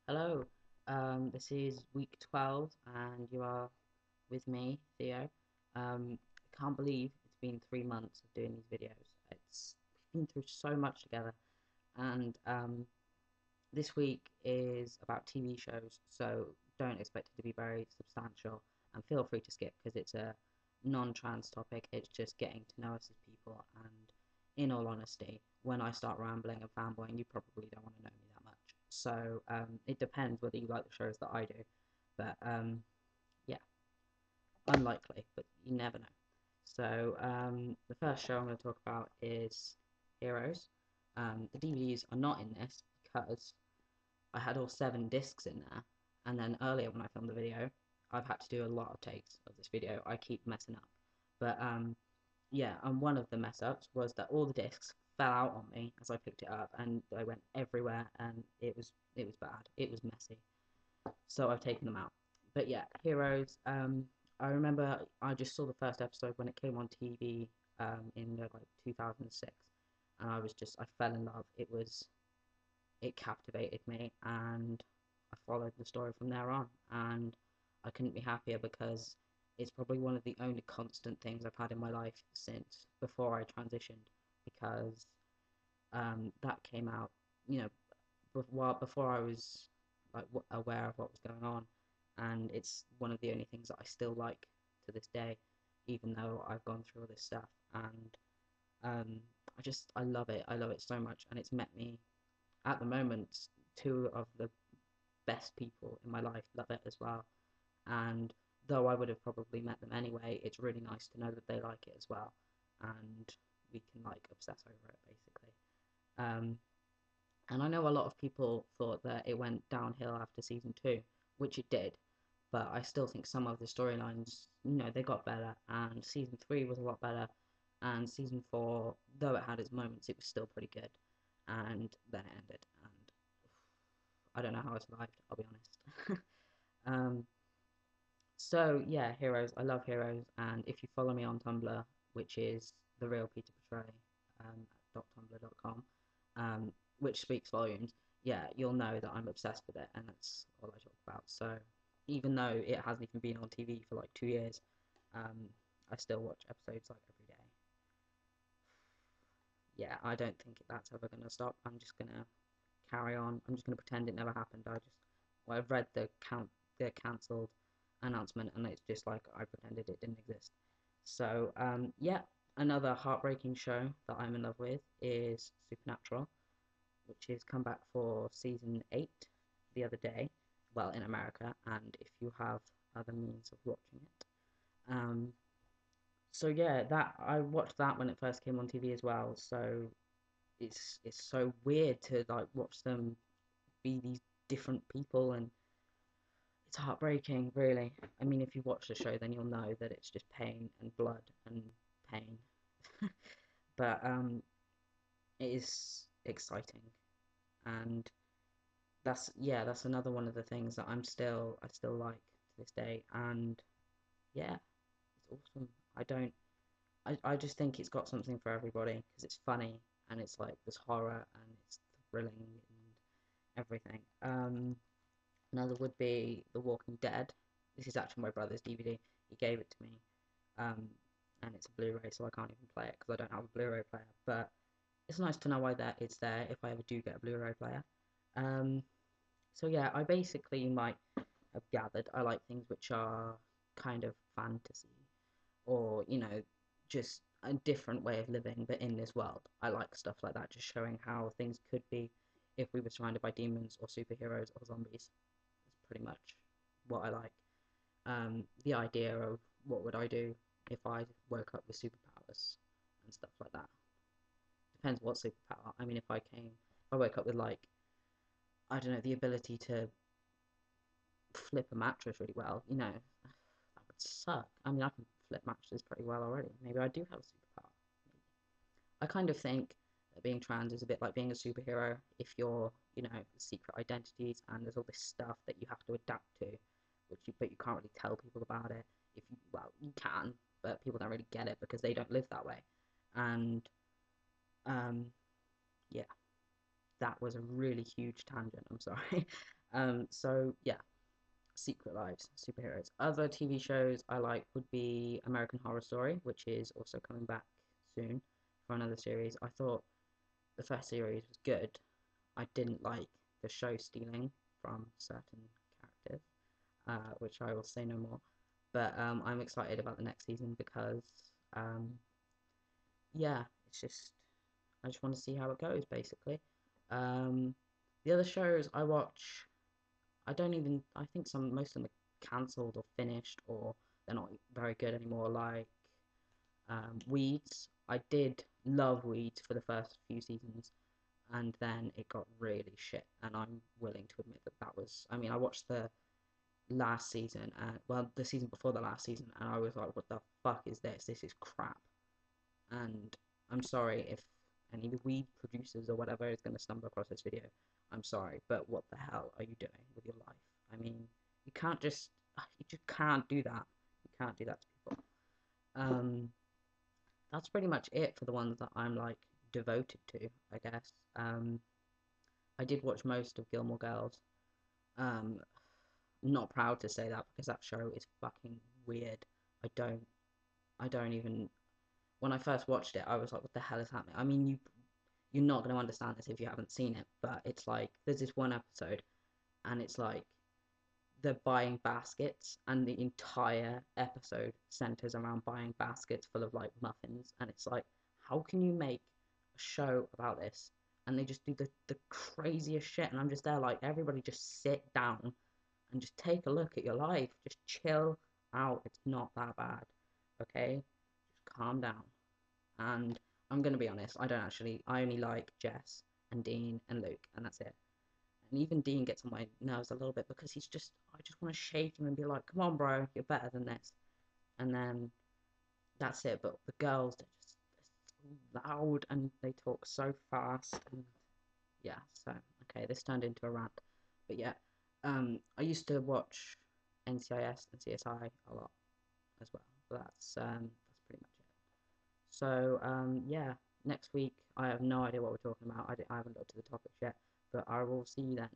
Hello, this is week 12, and you are with me, Theo. I can't believe it's been 3 months of doing these videos. It's been through so much together, and this week is about TV shows, so don't expect it to be very substantial, and feel free to skip because it's a non-trans topic. It's just getting to know us as people, and in all honesty, when I start rambling and fanboying, you probably don't want to know me that much. So it depends whether you like the shows that I do, but yeah, unlikely, but you never know. So the first show I'm going to talk about is Heroes. The DVDs are not in this because I had all 7 discs in there, and then earlier when I filmed the video, I've had to do a lot of takes of this video. I keep messing up, but yeah, and one of the mess ups was that all the discs fell out on me as I picked it up, and I went everywhere, and it was bad. It was messy, so I've taken them out. But yeah, Heroes. I remember I just saw the first episode when it came on TV in like 2006, and I fell in love. It captivated me, and I followed the story from there on, and I couldn't be happier because it's probably one of the only constant things I've had in my life since before I transitioned, because that came out, you know, before I was like aware of what was going on, and it's one of the only things that I still like to this day, even though I've gone through all this stuff, and um, I love it. I love it so much, and it's met me at the moment. Two of the best people in my life love it as well, and though I would have probably met them anyway, it's really nice to know that they like it as well, and we can like obsess over it basically. Um, and I know a lot of people thought that it went downhill after season 2, which it did, but I still think some of the storylines, they got better, and season 3 was a lot better, and season 4, though it had its moments, it was still pretty good, and then it ended, and I don't know how I survived, I'll be honest. um, so yeah, Heroes, I love Heroes, and if you follow me on Tumblr, which is the real Peter Portray, .tumblr.com, which speaks volumes, yeah, you'll know that I'm obsessed with it, and that's all I talk about. So even though it hasn't even been on TV for like 2 years, um, I still watch episodes like every day. Yeah, I don't think that's ever gonna stop. I'm just gonna carry on. I'm just gonna pretend it never happened. I've read the cancelled announcement, and it's just like I pretended it didn't exist. So yeah, another heartbreaking show that I'm in love with is Supernatural, which is come back for season 8 the other day. Well, in America, and if you have other means of watching it. Um, so yeah, that I watched that when it first came on TV as well. So it's so weird to like watch them be these different people, and it's heartbreaking, really. I mean, if you watch the show, then you'll know that it's just pain and blood and pain. But it is exciting, and that's another one of the things that I still like to this day, and yeah, it's awesome. I just think it's got something for everybody because it's funny, and it's like there's horror, and it's thrilling and everything. Another would be The Walking Dead. This is actually my brother's DVD. He gave it to me, um, and it's a Blu-ray, so I can't even play it because I don't have a Blu-ray player. But it's nice to know why that it's there if I ever do get a Blu-ray player. Um, so yeah, I basically might have gathered I like things which are kind of fantasy, or just a different way of living, but in this world. I like stuff like that, just showing how things could be if we were surrounded by demons or superheroes or zombies. That's pretty much what I like. The idea of what would I do if I woke up with superpowers and stuff like that. Depends what superpower. I mean, if I woke up with like, I don't know, the ability to flip a mattress really well, that would suck. I mean, I can flip mattresses pretty well already. Maybe I do have a superpower. Maybe. I kind of think that being trans is a bit like being a superhero if you're, secret identities, and there's all this stuff that you have to adapt to, but you can't really tell people about it. Well, you can, but people don't really get it because they don't live that way. And um, yeah, that was a really huge tangent. I'm sorry. So yeah, Secret Lives, superheroes. Other TV shows I like would be American Horror Story, which is also coming back soon for another series. I thought the first series was good. I didn't like the show stealing from certain characters, which I will say no more. But I'm excited about the next season because, um, yeah, it's just I just want to see how it goes, basically. Um, the other shows I watch, I don't even. I think most of them are cancelled or finished, or they're not very good anymore. Like Weeds, I did love Weeds for the first few seasons, and then it got really shit. And I'm willing to admit that that was. I mean, I watched the last season, and well, the season before the last season, and I was like, "What the fuck is this? This is crap." And I'm sorry if any weed producers or whatever is going to stumble across this video. I'm sorry, but what the hell are you doing with your life? I mean, you just can't do that. You can't do that to people. Um, that's pretty much it for the ones that I'm like devoted to, I guess. I did watch most of Gilmore Girls. Um, not proud to say that because that show is fucking weird. I don't, I don't even. When I first watched it, I was like, "What the hell is happening?" I mean, you're not going to understand this if you haven't seen it, but it's like there's this one episode, and it's like they're buying baskets, and the entire episode centers around buying baskets full of like muffins, and it's like, how can you make a show about this? And they just do the craziest shit, and I'm just there like, everybody just sit down and just take a look at your life, just chill out. It's not that bad, okay? Just calm down. And I'm gonna be honest, I only like Jess and Dean and Luke, and that's it. And even Dean gets on my nerves a little bit because I just want to shake him and be like, come on, bro, you're better than this. And then that's it. But the girls, they're so loud and they talk so fast. And yeah, so, okay, this turned into a rant. But yeah, I used to watch NCIS and CSI a lot as well. But that's pretty much it. So, yeah, next week, I have no idea what we're talking about. I haven't looked at the topics yet, but I will see you then.